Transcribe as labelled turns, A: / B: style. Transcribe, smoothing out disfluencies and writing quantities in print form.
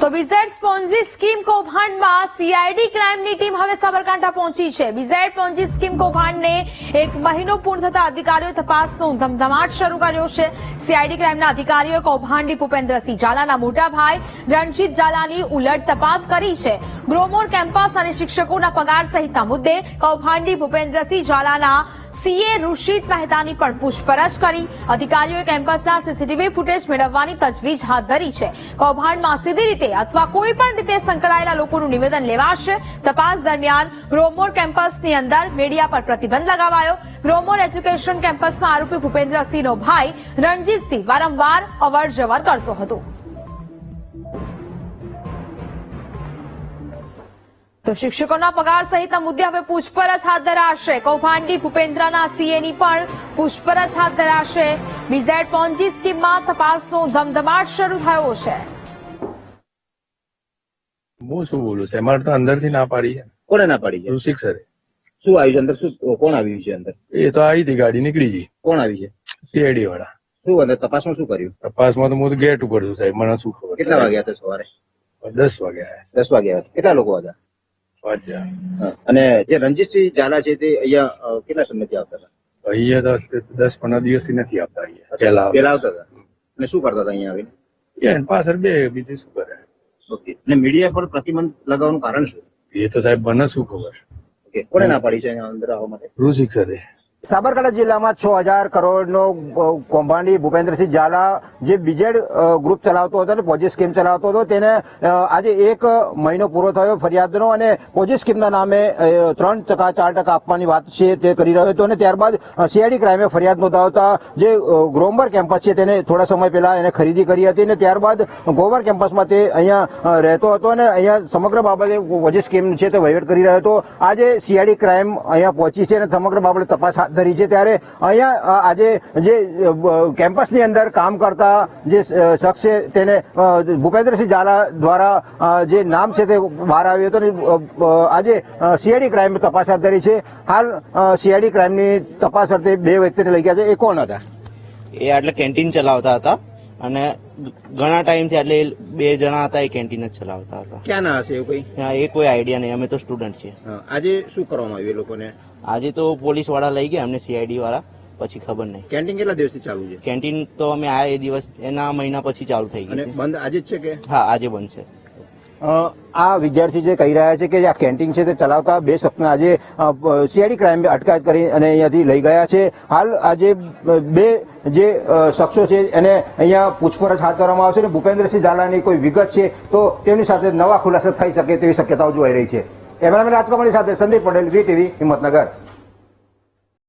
A: તો BZ spongy scheme કૌભાંડમાં CID ક્રાઇમની team હવે સાબરકાંઠા પહોંચી છે। બીઝેડ સ્પોન્જી સ્કીમ કૌભાંડને 1 મહિનો પૂર્ણ થતા અધિકારીઓ તપાસનો ધમધમાટ શરૂ કર્યો છે। સીઆઈડી ક્રાઇમના અધિકારીઓએ કૌભાંડી ભૂપેન્દ્રસિંહ ઝાલાના મોટા ભાઈ રણજીત ઝાલાની ઉલટ તપાસ કરી છે। ગ્રોમોર કેમ્પસ અને શિક્ષકોના પગાર સહિતના મુદ્દે કૌભાંડી ભૂપેન્દ્રસિંહ ઝાલાના સીએ ઋષિત મહેતાની પણ પૂછપરછ કરી। અધિકારીઓએ કેમ્પસના સીસીટીવી ફૂટેજ મેળવવાની તજવીજ હાથ ધરી છે। કૌભાંડમાં સીધી રીતે અથવા કોઈ પણ રીતે સંકળાયેલા લોકોનું નિવેદન લેવાશે। તપાસ દરમિયાન ગ્રોમોર કેમ્પસની અંદર મીડિયા પર પ્રતિબંધ લગાવાયો। ગ્રોમોર એજ્યુકેશન કેમ્પસમાં આરોપી ભૂપેન્દ્રસિંહનો ભાઈ રણજીતસિંહ વારંવાર અવરજવર કરતો હતો। તો શિક્ષકોના પગાર સહિતના મુદ્દે હવે પૂછપરછ હાથ ધરાશે। કૌભાંડી ભૂપેન્દ્રના સીએની પણ પૂછપરછ હાથ ધરાશે। બીઝેડ પોન્જી સ્કીમમાં તપાસનો ધમધમાટ શરૂ થયો છે।
B: હું શું બોલું છે? અમારે તો અંદરથી ના પાડી છે।
C: કોને ના પાડી છે?
B: ઋષિક સરે।
C: શું આવ્યું છે અંદર? શું કોણ આવ્યું છે અંદર?
B: એ તો આવી હતી, ગાડી નીકળી ગઈ।
C: કોણ આવી છે?
B: સીઆઈડી વાળા।
C: શું અંદર તપાસમાં શું કર્યું?
B: તપાસમાં તો હું તો ગેટ ઉપર છું સાહેબ, મને શું ખબર।
C: કેટલા વાગ્યા હતા સવારે?
B: 10 વાગ્યા
C: 10 વાગ્યા. કેટલા લોકો હતા?
B: 5 જણા।
C: અને જે રણજીતસિંહ ઝાલા છે તે અહીંયા કેટલા સમયથી આવતા હતા?
B: અહીંયા તો 10-15 દિવસથી નથી આવતા। અહીંયા
C: પેલા આવતા હતા અને શું કરતા હતા અહીંયા આવીને?
B: એને પાછળ બે, બીજું શું કરે?
C: ઓકે. અને મીડિયા પર પ્રતિબંધ લગાવવાનું કારણ શું?
B: એ તો સાહેબ મને શું ખબર।
C: ઓકે. કોને ના પાડી છે અહીંયા અંદર આવવા માટે?
B: ઋષિક સરે।
D: સાબરકાંઠા જિલ્લામાં 6000 કરોડનો કૌભાંડી ભૂપેન્દ્રસિંહ ઝાલા જે બીજેડ ગ્રુપ ચલાવતો હતો અને પોજી સ્કીમ ચલાવતો હતો, તેને આજે 1 મહિનો પૂરો થયો ફરિયાદનો, અને પોજી સ્કીમના નામે 3%-4% આપવાની વાત છે તે કરી રહ્યો હતો। અને ત્યારબાદ સીઆઈડી ક્રાઇમે ફરિયાદ નોંધાવતા જે ગ્રોમર કેમ્પસ છે તેને થોડા સમય પહેલા એને ખરીદી કરી હતી, અને ત્યારબાદ ગોમર કેમ્પસમાં તે અહીંયા રહેતો હતો અને અહીંયા સમગ્ર બાબતે પોજી સ્કીમ છે તે વહીવટ કરી રહ્યો હતો। આજે સીઆઈડી ક્રાઇમ અહીંયા પહોંચી છે અને સમગ્ર બાબતે તપાસ ધરી છે। ત્યારે અહીંયા આજે જે કેમ્પસની અંદર કામ કરતા જે શખ્સ છે તેને ભૂપેન્દ્રસિંહ ઝાલા દ્વારા જે નામ છે તે બહાર આવ્યું હતું। આજે સીઆઈડી ક્રાઇમ તપાસ હાથ ધરી છે। હાલ સીઆઈડી ક્રાઇમની તપાસ અર્થે 2 વ્યક્તિને લઈ ગયા છે। એ કોણ હતા?
E: એ એટલે કેન્ટીન ચલાવતા હતા અને ઘણા ટાઈમથી એટલે 2 જણા હતા, એ કેન્ટીન જ ચલાવતા હતા।
C: ક્યાં ના હશે એવું કઈ?
E: એ કોઈ આઈડિયા નહીં, અમે તો સ્ટુડન્ટ છીએ।
C: આજે શું કરવામાં આવ્યું એ લોકોને?
E: આજે તો પોલીસ વાળા લઈ ગયા અમને, સીઆઈડી વાળા, પછી ખબર નહીં।
C: કેન્ટીન કેટલા દિવસથી ચાલુ છે?
E: કેન્ટીન તો અમે આયા એ દિવસ એના મહિના પછી ચાલુ થઈ ગઈ
C: અને
E: છે।
C: બંધ આજે જ છે કે?
E: હા, આજે બંધ છે।
D: આ વિદ્યાર્થી જે કહી રહ્યા છે કે આ કેન્ટીન છે તે ચલાવતા 2 શખ્સને આજે સીઆઈડી ક્રાઇમે અટકાયત કરી અને અહીંયાથી લઈ ગયા છે। હાલ આજે 2 જે શખ્સો છે એને અહીંયા પૂછપરછ હાથ ધરવામાં આવશે અને ભૂપેન્દ્રસિંહ ઝાલાની કોઈ વિગત છે તો તેમની સાથે નવા ખુલાસા થઈ શકે તેવી શક્યતાઓ જોવાઈ રહી છે। કેમેરામેન રાજકમલની સાથે સંદીપ પટેલ, વીટીવી, હિંમતનગર।